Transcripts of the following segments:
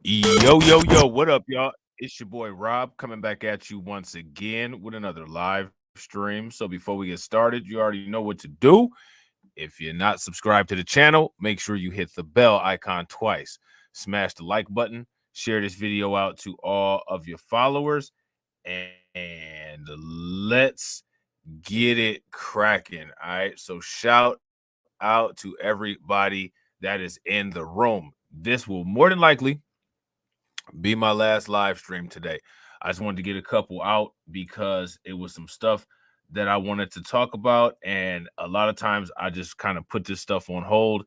Yo, what up, y'all? It's your boy Rob coming back at you once again with another live stream. So before we get started, you already know what to do. If you're not subscribed to the channel, make sure you hit the bell icon twice. Smash the like button, share this video out to all of your followers, and let's get it cracking. All right. So shout out to everybody that is in the room. This will more than likely be my last live stream today. I just wanted to get a couple out because it was some stuff that I wanted to talk about. And a lot of times I just kind of put this stuff on hold.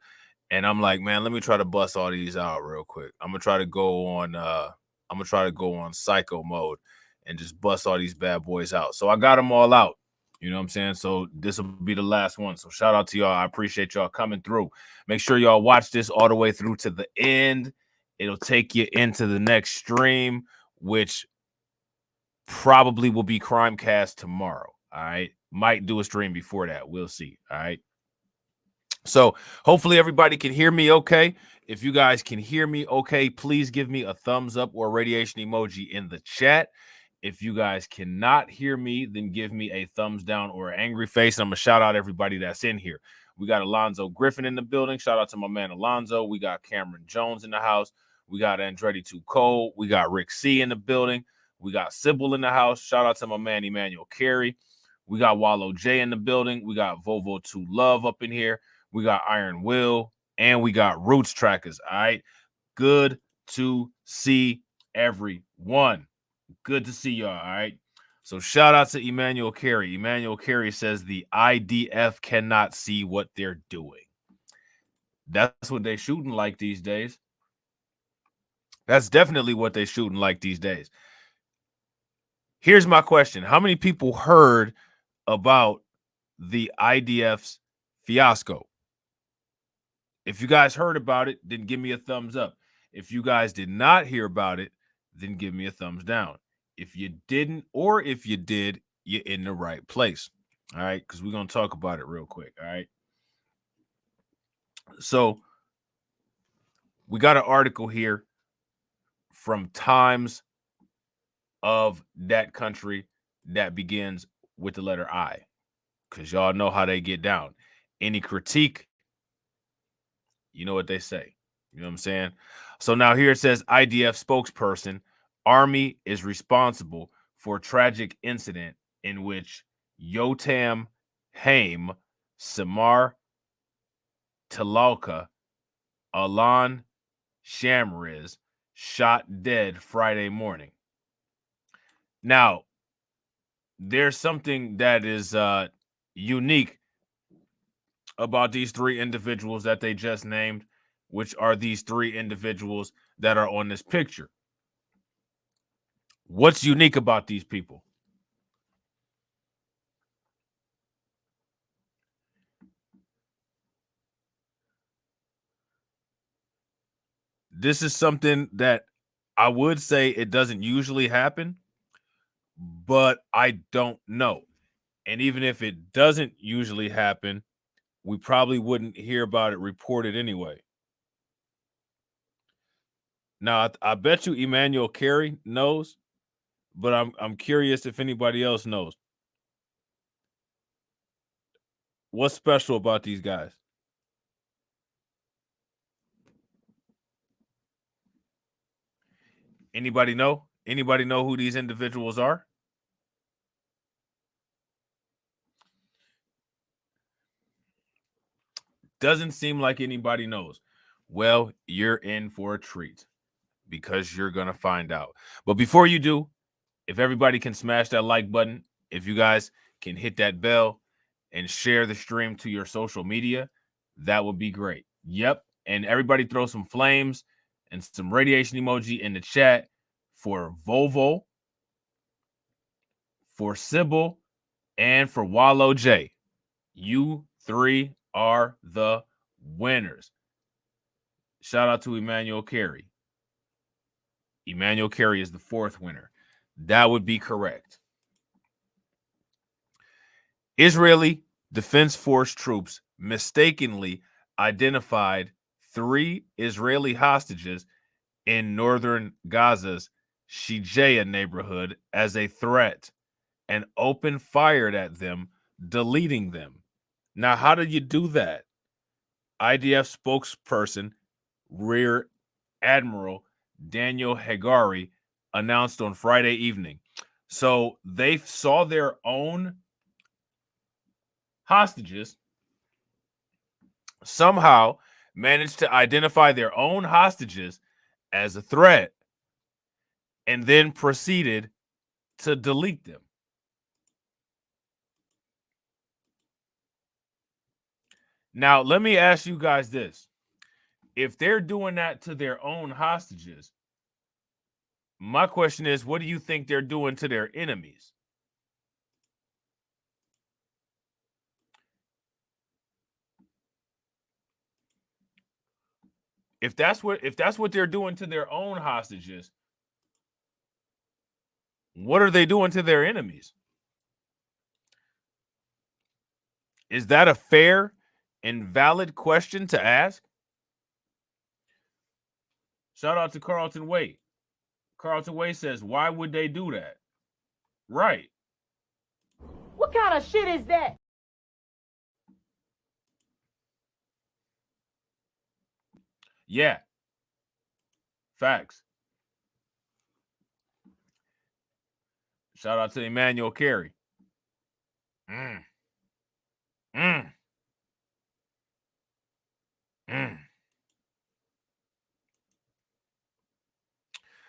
And I'm like, man, let me try to bust all these out real quick. I'm gonna try to go on psycho mode and just bust all these bad boys out. So I got them all out. You know what I'm saying? So this will be the last one. So shout out to y'all. I appreciate y'all coming through. Make sure y'all watch this all the way through to the end. It'll take you into the next stream, which probably will be Crimecast tomorrow. All right. Might do a stream before that. We'll see. All right. So hopefully everybody can hear me okay. If you guys can hear me okay, please give me a thumbs up or radiation emoji in the chat. If you guys cannot hear me, then give me a thumbs down or an angry face. I'm going to shout out everybody that's in here. We got Alonzo Griffin in the building. Shout out to my man Alonzo. We got Cameron Jones in the house. We got Andretti Too Cold. We got Rick C in the building. We got Sybil in the house. Shout out to my man Emmanuel Carey. We got Wallow J in the building. We got Volvo 2 Love up in here. We got Iron Will. And we got Roots Trackers. All right. Good to see everyone. Good to see y'all. All right. So shout out to Emmanuel Carey. Emmanuel Carey says the IDF cannot see what they're doing. That's what they're shooting like these days. That's definitely what they're shooting like these days. Here's my question. How many people heard about the IDF's fiasco? If you guys heard about it, then give me a thumbs up. If you guys did not hear about it, then give me a thumbs down. If you didn't, or if you did, you're in the right place. All right. Because we're going to talk about it real quick. All right. So we got an article here from Times of that country that begins with the letter I. Because y'all know how they get down. Any critique, you know what they say. You know what I'm saying? So now here it says IDF spokesperson, Army is responsible for tragic incident in which Yotam Haim, Samar Talalka, Alan Shamriz shot dead Friday morning. Now, there's something that is unique about these three individuals that they just named, which are these three individuals that are on this picture. What's unique about these people? This is something that I would say it doesn't usually happen, but I don't know. And even if it doesn't usually happen, we probably wouldn't hear about it reported anyway. Now, I bet you Emmanuel Carey knows, but I'm curious if anybody else knows. What's special about these guys? Anybody know? Anybody know who these individuals are? Doesn't seem like anybody knows. Well, you're in for a treat because you're going to find out. But before you do, if everybody can smash that like button, if you guys can hit that bell and share the stream to your social media, that would be great. Yep. And everybody throw some flames and some radiation emoji in the chat for Volvo, for Sybil, and for Wallow J. You three are the winners. Shout out to Emmanuel Carey. Emmanuel Carey is the fourth winner. That would be correct. Israeli Defense Force troops mistakenly identified 3 Israeli hostages in northern Gaza's Shijaya neighborhood as a threat and opened fire at them, deleting them. Now, how did you do that? IDF spokesperson Rear Admiral Daniel Hagari announced on Friday evening. So they saw their own hostages, somehow managed to identify their own hostages as a threat, and then proceeded to delete them. Now, let me ask you guys this. If they're doing that to their own hostages, my question is, what do you think they're doing to their enemies? If that's what they're doing to their own hostages, what are they doing to their enemies? Is that a fair and valid question to ask? Shout out to Carlton Wade. Carlton Wade says, why would they do that? Right. What kind of shit is that? Yeah. Facts. Shout out to Emmanuel Carey. Mm. Mm. Mm.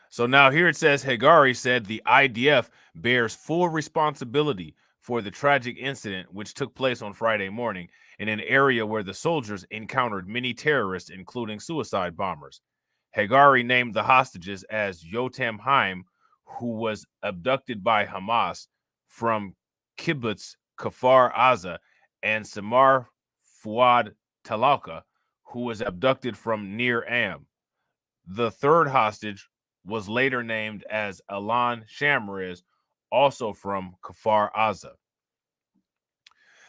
So now here it says Hagari said the IDF bears full responsibility for the tragic incident which took place on Friday morning in an area where the soldiers encountered many terrorists, including suicide bombers. Hagari named the hostages as Yotam Haim, who was abducted by Hamas from Kibbutz Kfar Aza, and Samar Fuad Talaka, who was abducted from Nir Am. The third hostage was later named as Alan Shamriz, also from Kfar Aza.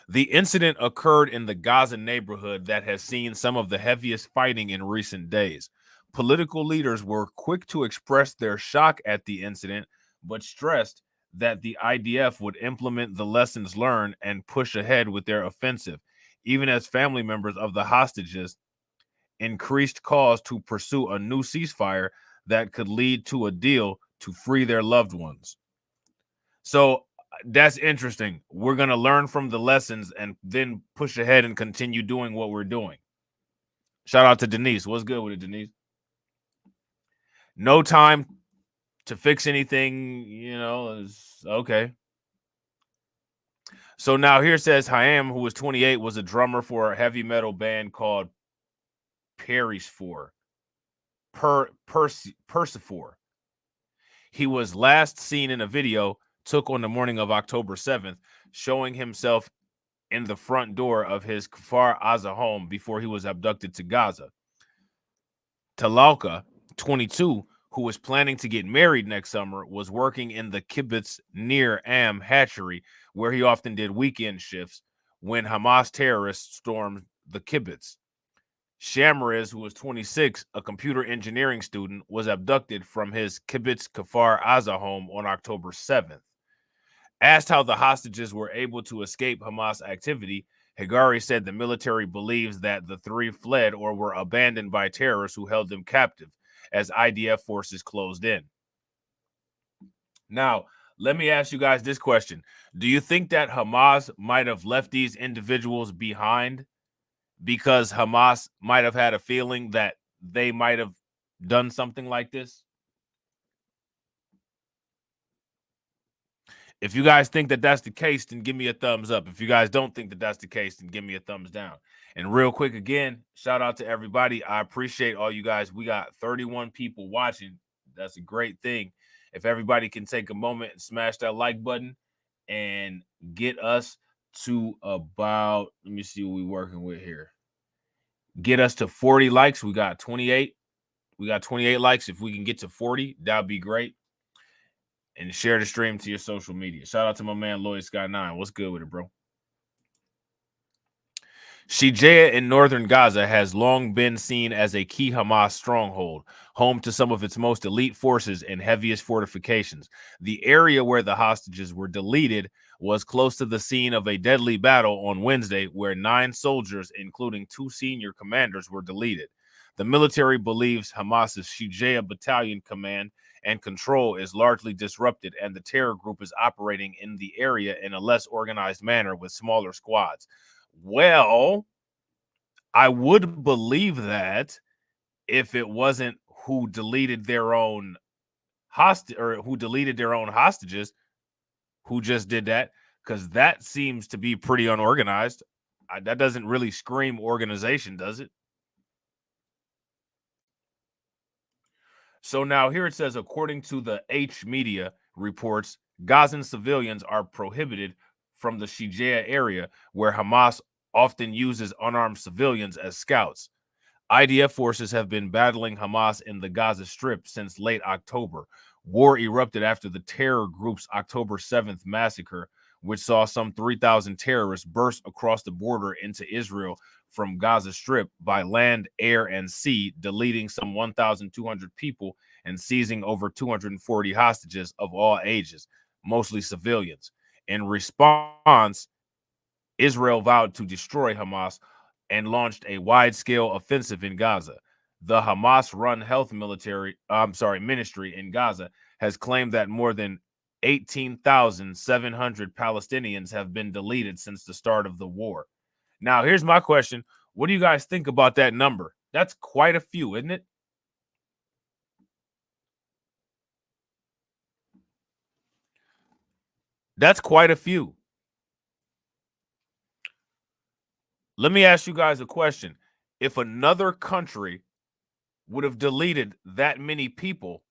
The incident occurred in the Gaza neighborhood that has seen some of the heaviest fighting in recent days. Political leaders were quick to express their shock at the incident, but stressed that the IDF would implement the lessons learned and push ahead with their offensive, even as family members of the hostages increased calls to pursue a new ceasefire that could lead to a deal to free their loved ones. So that's interesting. We're going to learn from the lessons and then push ahead and continue doing what we're doing. Shout out to Denise. What's good with it, Denise? No time to fix anything, okay. So now here says Hayam, who was 28, was a drummer for a heavy metal band called Persephore. Persephore. He was last seen in a video took on the morning of October 7th, showing himself in the front door of his Kfar Aza home before he was abducted to Gaza. Talaka, 22, who was planning to get married next summer, was working in the kibbutz Nir Am hatchery, where he often did weekend shifts, when Hamas terrorists stormed the kibbutz. Shamriz, who was 26, a computer engineering student, was abducted from his kibbutz Kfar Aza home on October 7th. Asked how the hostages were able to escape Hamas activity, Hagari said the military believes that the three fled or were abandoned by terrorists who held them captive as IDF forces closed in. Now, let me ask you guys this question. Do you think that Hamas might have left these individuals behind because Hamas might have had a feeling that they might have done something like this? If you guys think that that's the case, then give me a thumbs up. If you guys don't think that that's the case, then give me a thumbs down. And real quick, again, shout out to everybody. I appreciate all you guys. We got 31 people watching. That's a great thing. If everybody can take a moment and smash that like button and get us to about, let me see what we're working with here. Get us to 40 likes. We got 28. We got 28 likes. If we can get to 40, that would be great. And share the stream to your social media. Shout out to my man Lloyd Sky 9. What's good with it, bro? Shijaya in northern Gaza has long been seen as a key Hamas stronghold, home to some of its most elite forces and heaviest fortifications. The area where the hostages were deleted was close to the scene of a deadly battle on Wednesday, where 9 soldiers, including 2 senior commanders, were deleted. The military believes Hamas's Shijaya battalion command and control is largely disrupted, and the terror group is operating in the area in a less organized manner with smaller squads. Well, I would believe that if it wasn't who deleted their own hostages, who just did that, because that seems to be pretty unorganized. That doesn't really scream organization, does it? So now here it says, according to the H media reports, Gazan civilians are prohibited from the Shijaya area, where Hamas often uses unarmed civilians as scouts. IDF forces have been battling Hamas in the Gaza Strip since late October. War erupted after the terror group's October 7th massacre, which saw some 3,000 terrorists burst across the border into Israel from Gaza Strip by land, air, and sea, deleting some 1,200 people and seizing over 240 hostages of all ages, mostly civilians. In response, Israel vowed to destroy Hamas and launched a wide-scale offensive in Gaza. The Hamas-run ministry in Gaza has claimed that more than 18,700 Palestinians have been deleted since the start of the war. Now, here's my question. What do you guys think about that number? That's quite a few, isn't it? That's quite a few. Let me ask you guys a question. If another country would have deleted that many people,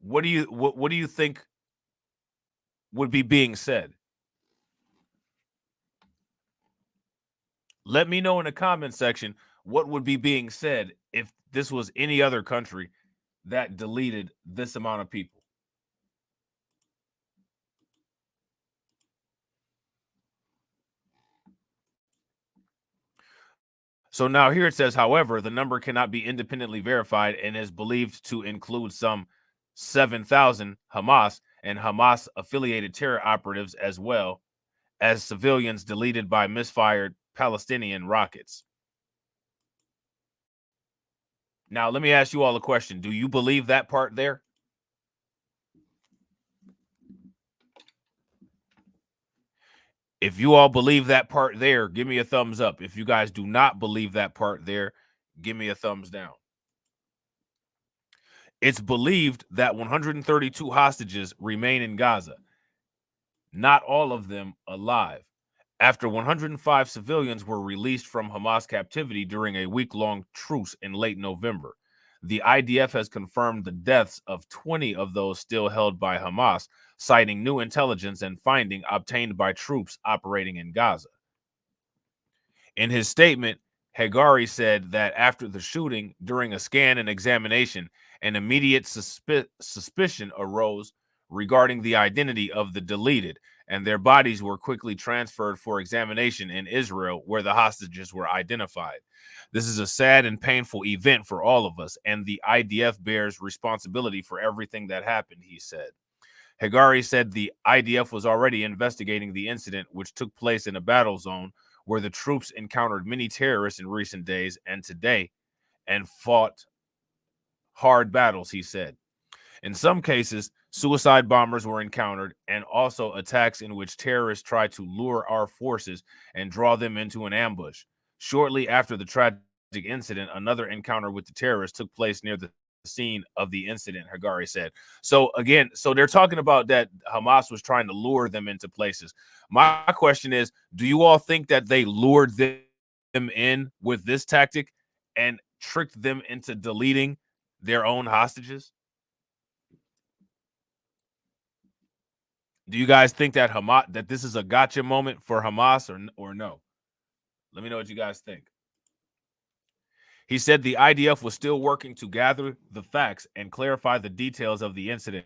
what do you think would be being said? Let me know in the comment section what would be being said if this was any other country that deleted this amount of people. So now here it says, however, the number cannot be independently verified and is believed to include some 7,000 Hamas and Hamas affiliated terror operatives, as well as civilians deleted by misfired Palestinian rockets. Now, let me ask you all a question. Do you believe that part there? If you all believe that part there, give me a thumbs up. If you guys do not believe that part there, give me a thumbs down. It's believed that 132 hostages remain in Gaza, not all of them alive, after 105 civilians were released from Hamas captivity during a week-long truce in late November. The IDF has confirmed the deaths of 20 of those still held by Hamas, citing new intelligence and finding obtained by troops operating in Gaza. In his statement, Hagari said that after the shooting, during a scan and examination, an immediate suspicion arose regarding the identity of the deleted, and their bodies were quickly transferred for examination in Israel, where the hostages were identified. This is a sad and painful event for all of us, and the IDF bears responsibility for everything that happened, he said. Hagari said the IDF was already investigating the incident, which took place in a battle zone where the troops encountered many terrorists in recent days and today and fought hard battles, he said. In some cases, suicide bombers were encountered and also attacks in which terrorists tried to lure our forces and draw them into an ambush. Shortly after the tragic incident, another encounter with the terrorists took place near the scene of the incident, Hagari said. So again, so they're talking about that Hamas was trying to lure them into places. My question is, do you all think that they lured them in with this tactic and tricked them into deleting their own hostages? Do you guys think that this is a gotcha moment for Hamas or no? Let me know what you guys think. He said the IDF was still working to gather the facts and clarify the details of the incident.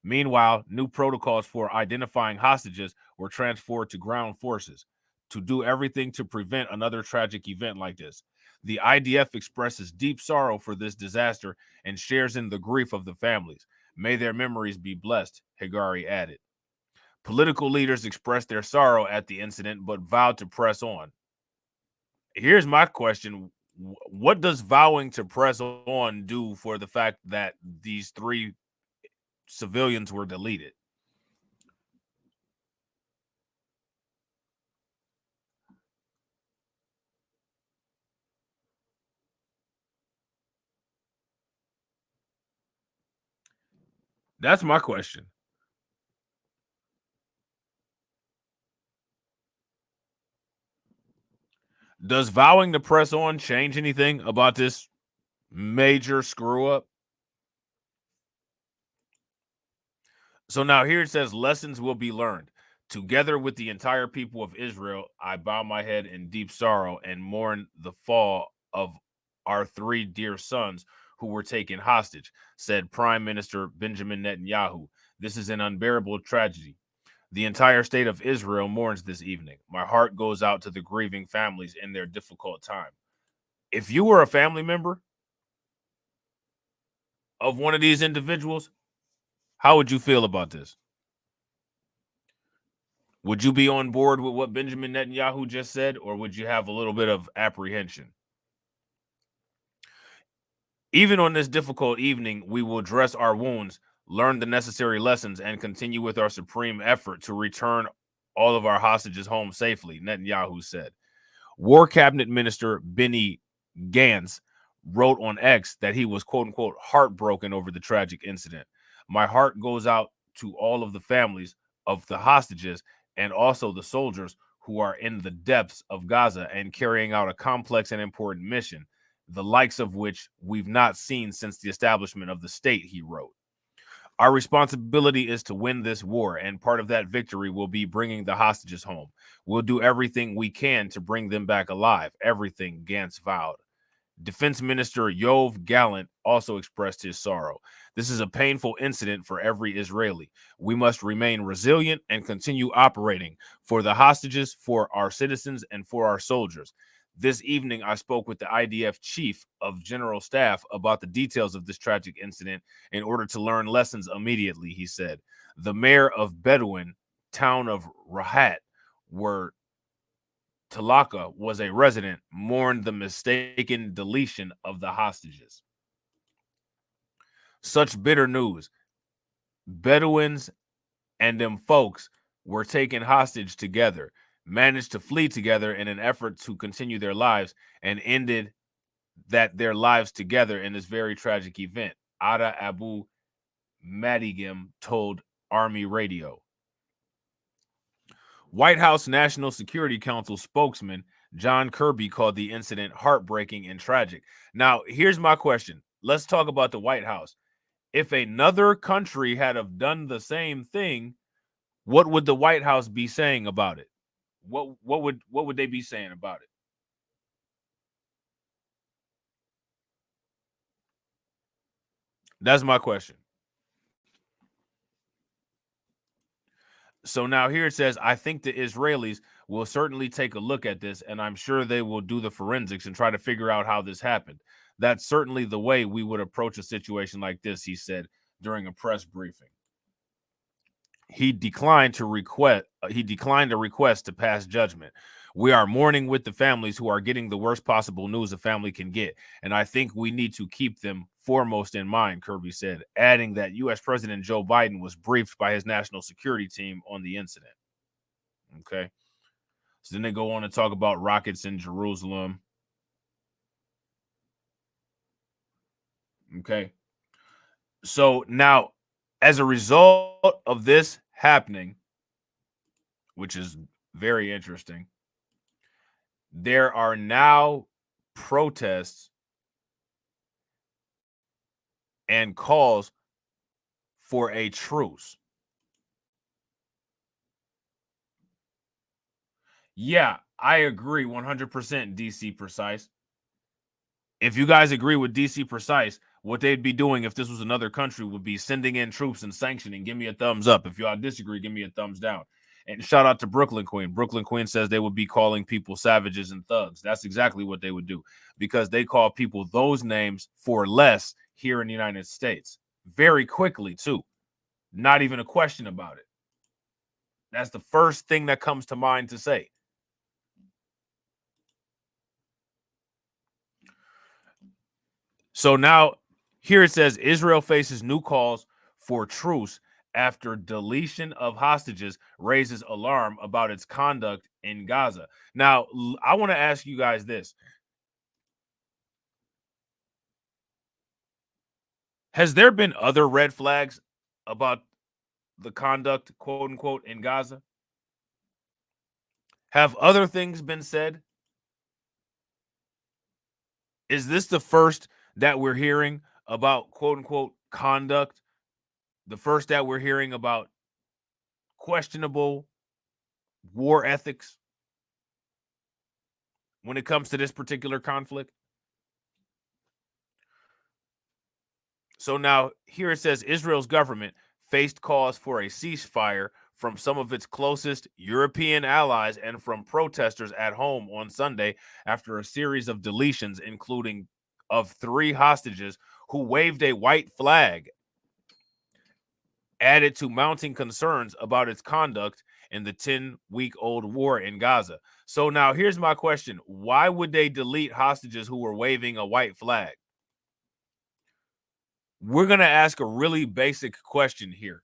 Meanwhile, new protocols for identifying hostages were transferred to ground forces. to do everything to prevent another tragic event like this. The IDF expresses deep sorrow for this disaster and shares in the grief of the families. May their memories be blessed, Hagari added. Political leaders expressed their sorrow at the incident but vowed to press on. Here's my question. What does vowing to press on do for the fact that these 3 civilians were deleted? That's my question. Does vowing to press on change anything about this major screw up? So now here it says lessons will be learned. Together with the entire people of Israel, I bow my head in deep sorrow and mourn the fall of our 3 dear sons who were taken hostage, said Prime Minister Benjamin Netanyahu. This is an unbearable tragedy. The entire state of Israel mourns this evening. My heart goes out to the grieving families in their difficult time. If you were a family member of one of these individuals, how would you feel about this? Would you be on board with what Benjamin Netanyahu just said, or would you have a little bit of apprehension? Even on this difficult evening, we will dress our wounds, learn the necessary lessons, and continue with our supreme effort to return all of our hostages home safely, Netanyahu said. War Cabinet Minister Benny Gantz wrote on X that he was, quote unquote, heartbroken over the tragic incident. My heart goes out to all of the families of the hostages and also the soldiers who are in the depths of Gaza and carrying out a complex and important mission, the likes of which we've not seen since the establishment of the state, he wrote. Our responsibility is to win this war, and part of that victory will be bringing the hostages home. We'll do everything we can to bring them back alive, everything, Gantz vowed. Defense Minister Yoav Gallant also expressed his sorrow. This is a painful incident for every Israeli. We must remain resilient and continue operating for the hostages, for our citizens, and for our soldiers. This evening, I spoke with the IDF Chief of General Staff about the details of this tragic incident in order to learn lessons immediately, he said. The mayor of Bedouin, town of Rahat, where Talaka was a resident, mourned the mistaken deletion of the hostages. Such bitter news. Bedouins and them folks were taken hostage together, managed to flee together in an effort to continue their lives, and ended their lives together in this very tragic event. Ada Abu Madigim told Army Radio. White House National Security Council spokesman John Kirby called the incident heartbreaking and tragic. Now, here's my question. Let's talk about the White House. If another country had have done the same thing, what would the White House be saying about it? What would they be saying about it? That's my question. So now here it says, I think the Israelis will certainly take a look at this, and I'm sure they will do the forensics and try to figure out how this happened. That's certainly the way we would approach a situation like this, he said during a press briefing. He declined a request to pass judgment. We are mourning with the families who are getting the worst possible news a family can get, and I think we need to keep them foremost in mind, Kirby said, adding that U.S. President Joe Biden was briefed by his national security team on the incident. Okay. So then they go on to talk about rockets in Jerusalem. Okay. So now, as a result of this happening, which is very interesting, there are now protests and calls for a truce. Yeah, I agree 100%, DC Precise. If you guys agree with DC Precise, what they'd be doing if this was another country would be sending in troops and sanctioning. Give me a thumbs up. If y'all disagree, give me a thumbs down. And shout out to Brooklyn Queen. Brooklyn Queen says they would be calling people savages and thugs. That's exactly what they would do, because they call people those names for less here in the United States. Very quickly, too. Not even a question about it. That's the first thing that comes to mind to say. So now here it says Israel faces new calls for truce after deletion of hostages raises alarm about its conduct in Gaza. Now, I want to ask you guys this. Has there been other red flags about the conduct, quote unquote, in Gaza? Have other things been said? Is this the first that we're hearing about, quote unquote, conduct? The first that we're hearing about questionable war ethics when it comes to this particular conflict? So now here it says Israel's government faced calls for a ceasefire from some of its closest European allies and from protesters at home on Sunday after a series of deletions, including of 3 hostages who waved a white flag, added to mounting concerns about its conduct in the 10-week-old war in Gaza. So now here's my question. Why would they delete hostages who were waving a white flag? We're going to ask a really basic question here.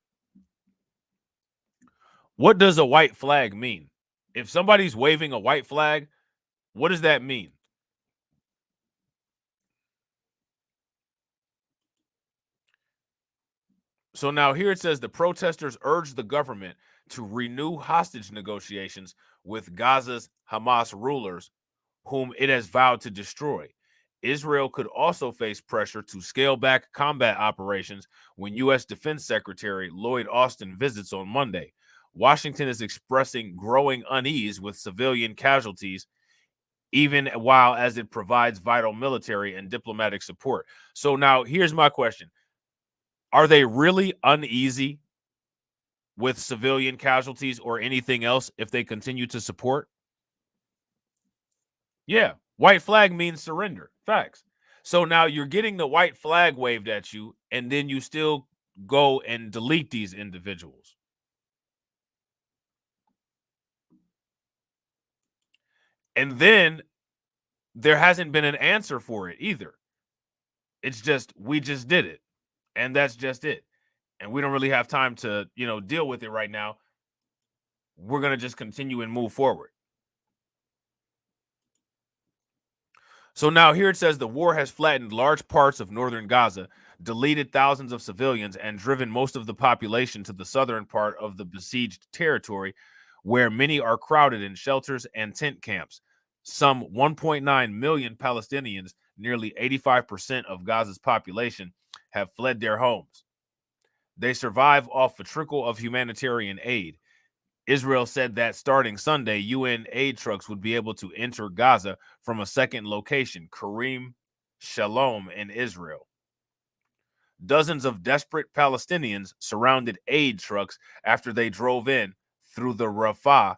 What does a white flag mean? If somebody's waving a white flag, what does that mean? So now here it says the protesters urged the government to renew hostage negotiations with Gaza's Hamas rulers, whom it has vowed to destroy. Israel could also face pressure to scale back combat operations when U.S. Defense Secretary Lloyd Austin visits on Monday. Washington is expressing growing unease with civilian casualties, even while as it provides vital military and diplomatic support. So now here's my question. Are they really uneasy with civilian casualties or anything else if they continue to support? Yeah, white flag means surrender. Facts. So now you're getting the white flag waved at you, and then you still go and delete these individuals. And then there hasn't been an answer for it either. It's just, we just did it. And that's just it. And we don't really have time to, deal with it right now. We're going to just continue and move forward. So now here it says the war has flattened large parts of northern Gaza, deleted thousands of civilians, and driven most of the population to the southern part of the besieged territory, where many are crowded in shelters and tent camps. Some 1.9 million Palestinians, nearly 85% of Gaza's population, have fled their homes. They survive off a trickle of humanitarian aid. Israel said that starting Sunday, UN aid trucks would be able to enter Gaza from a second location, Karim Shalom in Israel. Dozens of desperate Palestinians surrounded aid trucks after they drove in through the Rafah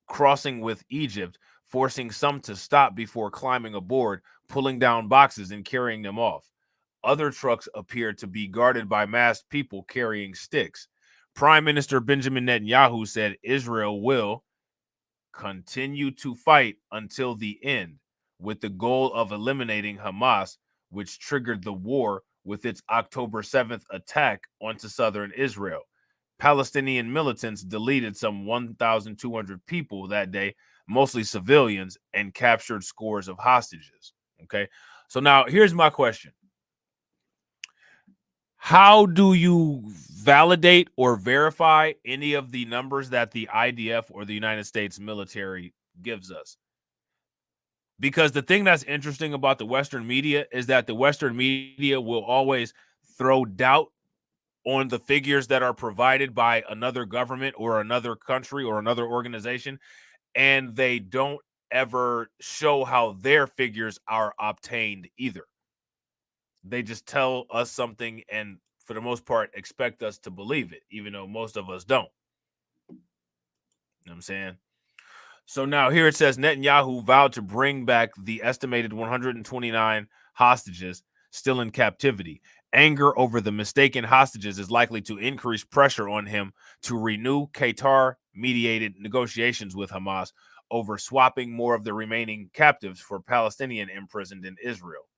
crossing with Egypt, forcing some to stop before climbing aboard, pulling down boxes and carrying them off. Other trucks appeared to be guarded by masked people carrying sticks. Prime Minister Benjamin Netanyahu said Israel will continue to fight until the end, with the goal of eliminating Hamas, which triggered the war with its October 7th attack onto southern Israel. Palestinian militants deleted some 1,200 people that day, mostly civilians, and captured scores of hostages. Okay, so now here's my question. How do you validate or verify any of the numbers that the IDF or the United States military gives us? Because the thing that's interesting about the Western media is that the Western media will always throw doubt on the figures that are provided by another government or another country or another organization, and they don't ever show how their figures are obtained either. They just tell us something and for the most part expect us to believe it, even though most of us don't. know what I'm saying? So now here it says Netanyahu vowed to bring back the estimated 129 hostages still in captivity. Anger over the mistaken hostages is likely to increase pressure on him to renew Qatar-mediated negotiations with Hamas over swapping more of the remaining captives for Palestinian imprisoned in Israel.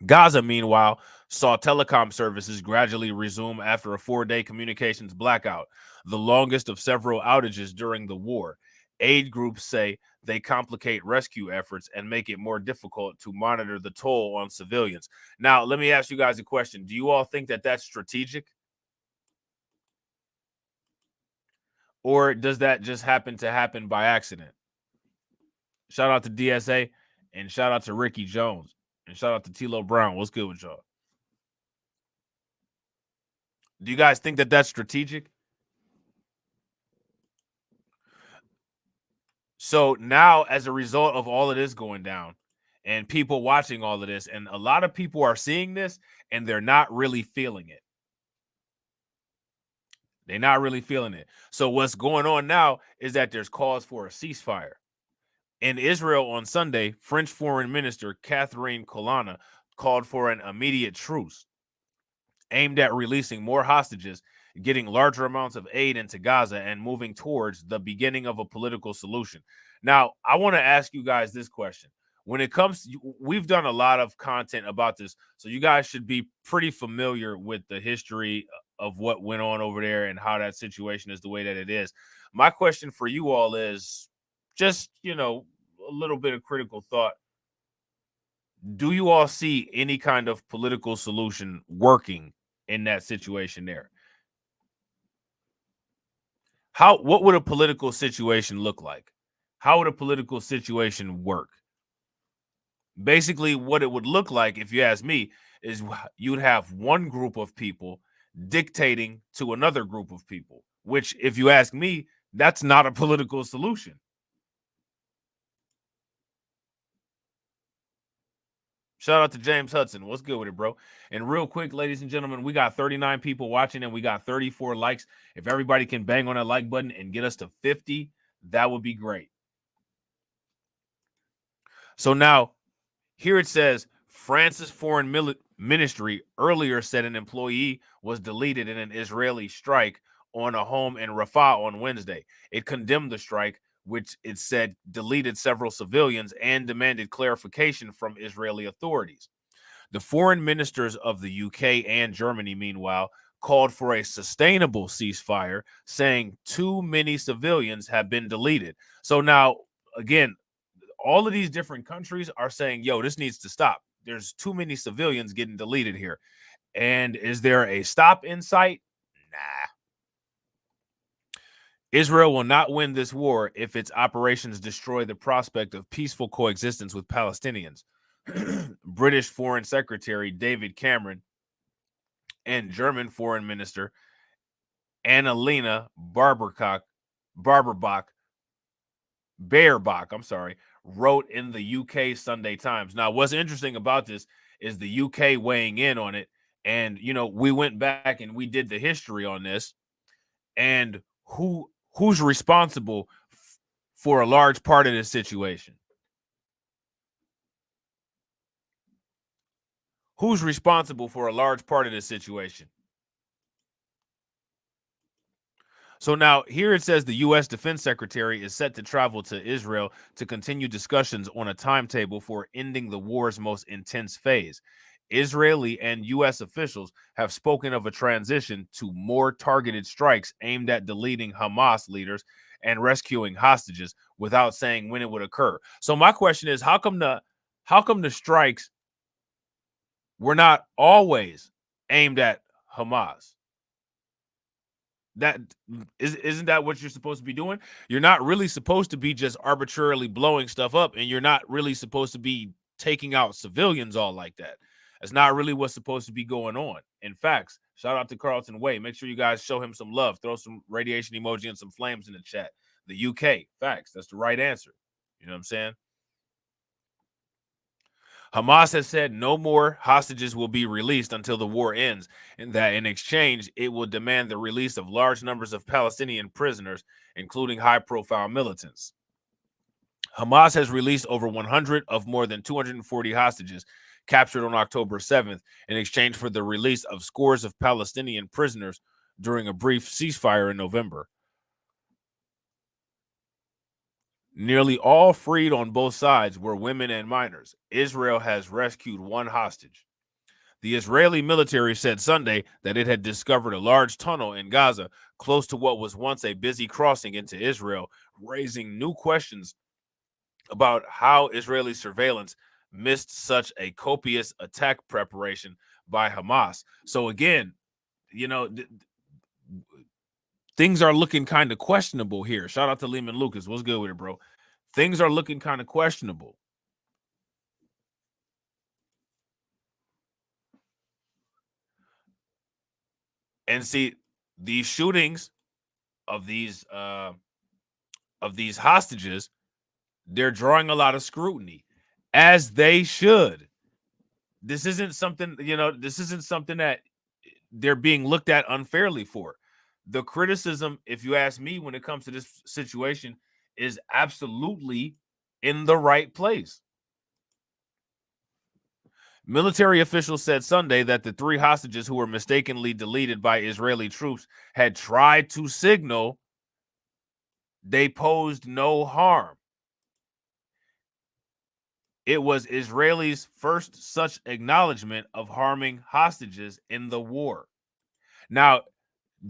Gaza, meanwhile, saw telecom services gradually resume after a 4-day communications blackout, the longest of several outages during the war. Aid groups say they complicate rescue efforts and make it more difficult to monitor the toll on civilians. Now, let me ask you guys a question. Do you all think that that's strategic? Or does that just happen by accident? Shout out to DSA and shout out to Ricky Jones and shout out to Tilo Brown. What's good with y'all? Do you guys think that that's strategic? So now, as a result of all of this going down and people watching all of this, and a lot of people are seeing this and they're not really feeling it. They're not really feeling it. So what's going on now is that there's calls for a ceasefire. In Israel on Sunday, French Foreign Minister Catherine Colonna called for an immediate truce aimed at releasing more hostages, getting larger amounts of aid into Gaza, and moving towards the beginning of a political solution. Now, I want to ask you guys this question. When it comes to, we've done a lot of content about this, so you guys should be pretty familiar with the history of what went on over there and how that situation is the way that it is. My question for you all is just, a little bit of critical thought. Do you all see any kind of political solution working in that situation there? What would a political situation look like? How would a political situation work? Basically, what it would look like, if you ask me, is you'd have one group of people dictating to another group of people, which, if you ask me, that's not a political solution. Shout out to James Hudson. What's good with it, bro? And real quick, ladies and gentlemen, we got 39 people watching and we got 34 likes. If everybody can bang on that like button and get us to 50, that would be great. So now, here it says, France's foreign ministry earlier said an employee was deleted in an Israeli strike on a home in Rafah on Wednesday. It condemned the strike, which it said deleted several civilians, and demanded clarification from Israeli authorities. The foreign ministers of the UK and Germany, meanwhile, called for a sustainable ceasefire, saying too many civilians have been deleted. So now, again, all of these different countries are saying, yo, this needs to stop. There's too many civilians getting deleted here. And is there a stop in sight? Nah. Israel will not win this war if its operations destroy the prospect of peaceful coexistence with Palestinians. British Foreign Secretary David Cameron and German Foreign Minister Annalena Baerbock, wrote in the UK Sunday Times. Now, what's interesting about this is the UK weighing in on it. And, we went back and we did the history on this. And who's responsible for a large part of this situation? Who's responsible for a large part of this situation? So now here it says the U.S. Defense Secretary is set to travel to Israel to continue discussions on a timetable for ending the war's most intense phase. Israeli and U.S. officials have spoken of a transition to more targeted strikes aimed at deleting Hamas leaders and rescuing hostages without saying when it would occur. So my question is, how come the strikes were not always aimed at Hamas? Isn't that what you're supposed to be doing? You're not really supposed to be just arbitrarily blowing stuff up, and you're not really supposed to be taking out civilians all like that. That's not really what's supposed to be going on. In fact, shout out to Carlton Way. Make sure you guys show him some love. Throw some radiation emoji and some flames in the chat. The UK, facts. That's the right answer. You know what I'm saying? Hamas has said no more hostages will be released until the war ends, and that in exchange, it will demand the release of large numbers of Palestinian prisoners, including high-profile militants. Hamas has released over 100 of more than 240 hostages captured on October 7th in exchange for the release of scores of Palestinian prisoners during a brief ceasefire in November. Nearly all freed on both sides were women and minors. Israel has rescued one hostage. The Israeli military said Sunday that it had discovered a large tunnel in Gaza close to what was once a busy crossing into Israel, raising new questions about how Israeli surveillance missed such a copious attack preparation by Hamas. So again, you know, things are looking kind of questionable here. Shout out to Lehman Lucas. What's good with it, bro? Things are looking kind of questionable. And see, these shootings of these hostages, they're drawing a lot of scrutiny, as they should. This isn't something, this isn't something that they're being looked at unfairly for. The criticism, if you ask me, when it comes to this situation, is absolutely in the right place. Military officials said Sunday that the 3 hostages who were mistakenly deleted by Israeli troops had tried to signal they posed no harm. It was Israel's first such acknowledgement of harming hostages in the war. Now,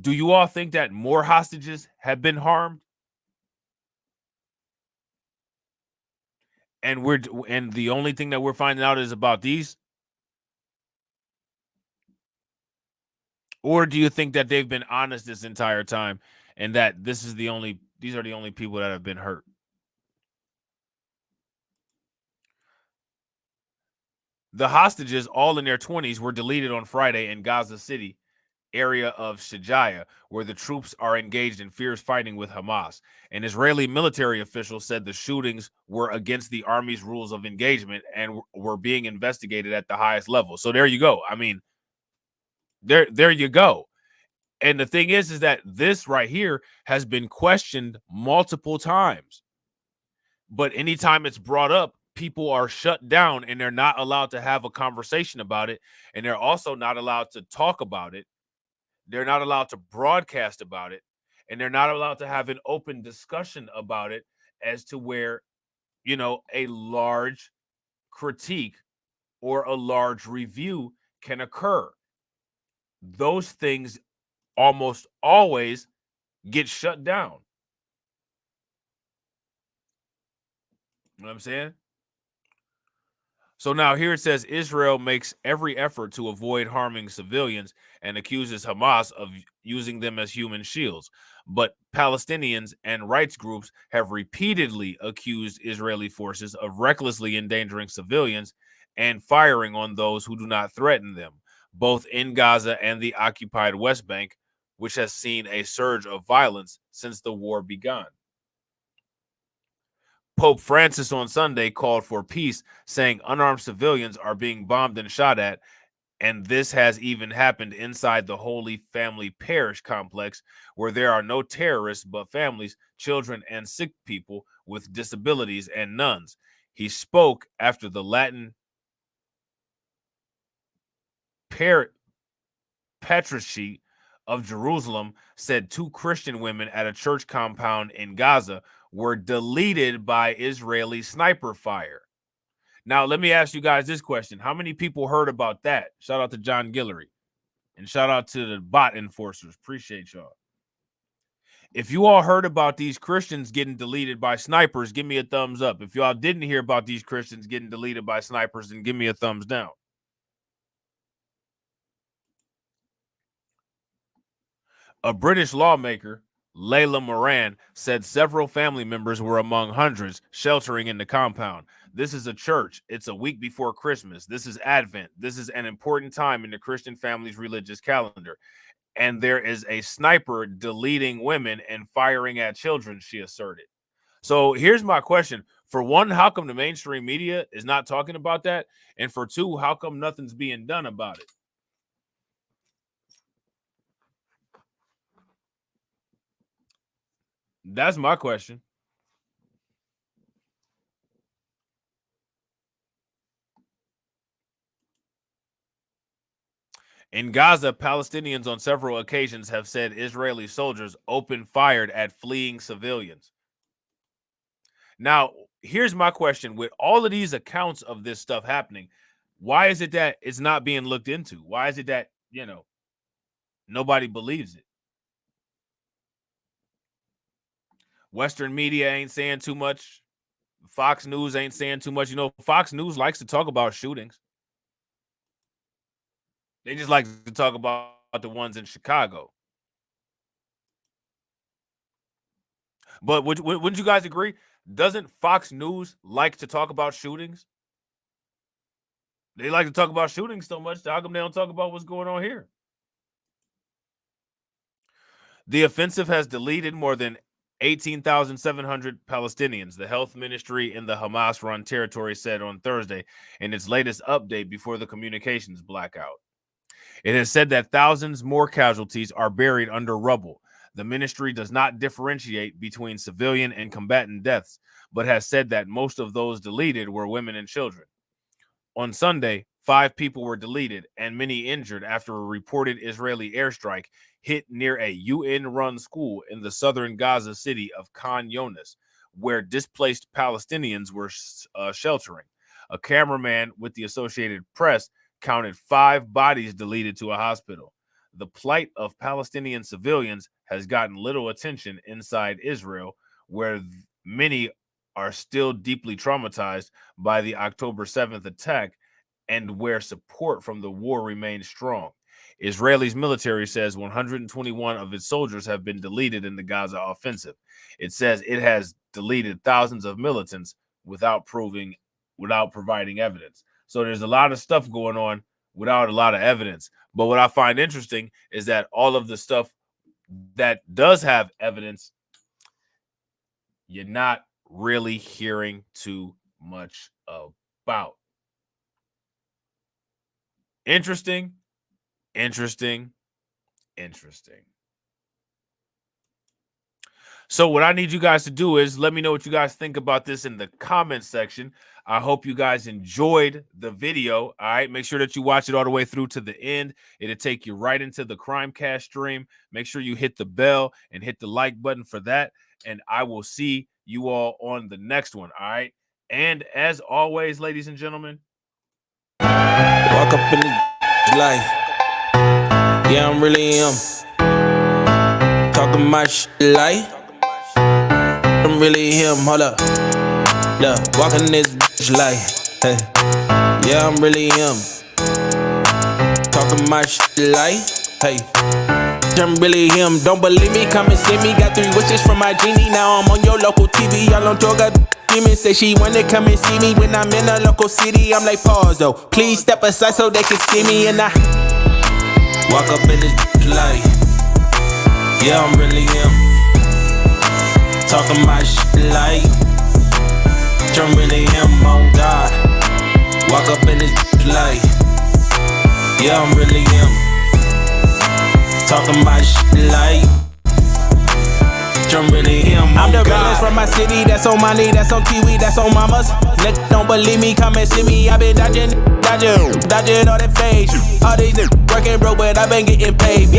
do you all think that more hostages have been harmed? And the only thing that we're finding out is about these? Or do you think that they've been honest this entire time and that these are the only people that have been hurt? The hostages, all in their 20s, were deleted on Friday in Gaza City area of Shijaya, where the troops are engaged in fierce fighting with Hamas. An Israeli military official said the shootings were against the army's rules of engagement and were being investigated at the highest level. So there you go. I mean, there you go. And the thing is that this right here has been questioned multiple times. But anytime it's brought up, people are shut down and they're not allowed to have a conversation about it. And they're also not allowed to talk about it. They're not allowed to broadcast about it. And they're not allowed to have an open discussion about it as to where, a large critique or a large review can occur. Those things almost always get shut down. You know what I'm saying? So now here it says Israel makes every effort to avoid harming civilians and accuses Hamas of using them as human shields. But Palestinians and rights groups have repeatedly accused Israeli forces of recklessly endangering civilians and firing on those who do not threaten them, both in Gaza and the occupied West Bank, which has seen a surge of violence since the war began. Pope Francis on Sunday called for peace, saying unarmed civilians are being bombed and shot at, and this has even happened inside the Holy Family Parish complex, where there are no terrorists but families, children, and sick people with disabilities and nuns. He spoke after the Latin Patriarchate of Jerusalem said 2 Christian women at a church compound in Gaza were deleted by Israeli sniper fire. Now, let me ask you guys this question. How many people heard about that? Shout out to John Guillory. And shout out to the bot enforcers. Appreciate y'all. If you all heard about these Christians getting deleted by snipers, give me a thumbs up. If y'all didn't hear about these Christians getting deleted by snipers, then give me a thumbs down. A British lawmaker, Layla Moran, said several family members were among hundreds sheltering in the compound. This is a church. It's a week before Christmas. This is Advent. This is an important time in the Christian family's religious calendar. And there is a sniper deleting women and firing at children, she asserted. So here's my question. For one, how come the mainstream media is not talking about that? And for two, how come nothing's being done about it? That's my question. In Gaza, Palestinians on several occasions have said Israeli soldiers opened fire at fleeing civilians. Now, here's my question. With all of these accounts of this stuff happening, why is it that it's not being looked into? Why is it that, nobody believes it? Western media ain't saying too much. Fox News ain't saying too much. Fox News likes to talk about shootings. They just like to talk about the ones in Chicago. But wouldn't you guys agree? Doesn't Fox News like to talk about shootings? They like to talk about shootings so much. How come they don't talk about what's going on here? The offensive has deleted more than 18,700 Palestinians, the health ministry in the Hamas-run territory said on Thursday in its latest update before the communications blackout. It has said that thousands more casualties are buried under rubble. The ministry does not differentiate between civilian and combatant deaths, but has said that most of those deleted were women and children. On Sunday, 5 people were deleted and many injured after a reported Israeli airstrike hit near a UN-run school in the southern Gaza city of Khan Younis, where displaced Palestinians were sheltering. A cameraman with the Associated Press counted 5 bodies deleted to a hospital. The plight of Palestinian civilians has gotten little attention inside Israel, where many are still deeply traumatized by the October 7th attack and where support from the war remains strong. Israel's military says 121 of its soldiers have been deleted in the Gaza offensive. It says it has deleted thousands of militants without providing evidence. So there's a lot of stuff going on without a lot of evidence. But what I find interesting is that all of the stuff that does have evidence, you're not really hearing too much about. Interesting. So what I need you guys to do is let me know what you guys think about this in the comments section. I hope you guys enjoyed the video. All right, make sure that you watch it all the way through to the end. It'll take you right into the Crimecast stream. Make sure you hit the bell and hit the like button for that. And I will see you all on the next one. All right. And as always, ladies and gentlemen, walk up in the life. Yeah, I'm really him. Talking my shit like I'm really him. Hold up. Look, walking this bitch like, hey. Yeah, I'm really him. Talking my shit like, hey. I'm really him. Don't believe me? Come and see me. Got 3 wishes from my genie. Now I'm on your local TV. Y'all on tour. Got demons. Say she wanna come and see me when I'm in a local city. I'm like, pause though. Please step aside so they can see me. And I walk up in this like, yeah, I'm really him. Talking my shit like I'm really him, on God. Walk up in this like, yeah, I'm really him. Talking my shit like I'm really him. I'm the realest from my city. That's on my knee, that's on Kiwi, that's on mamas. Niggas don't believe me, come and see me. I been dodging all that face. All these niggas working broke, but I been getting paid.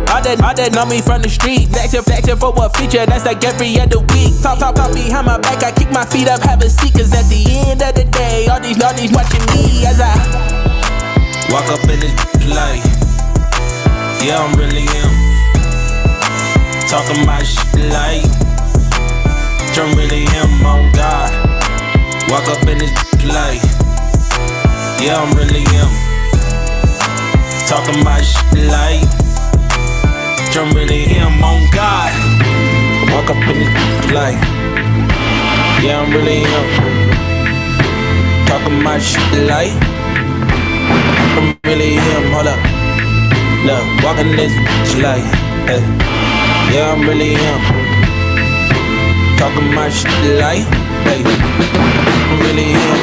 All that know me from the street. Flexing for what feature, that's like every other week. Talk behind my back, I kick my feet up, have a seat. Cause at the end of the day, all these watching me as I walk up in this like, yeah, I'm really him. Talking my shit like I'm really him, on God. Walk up in this like, yeah, I'm really him. Talking my shit like I'm really him, on God. Walk up in this like, yeah, I'm really him. Talking my shit like I'm really him. Hold up. Look, walking this like, hey. Yeah, I'm really him. Talking my shit like Hey, who really am I?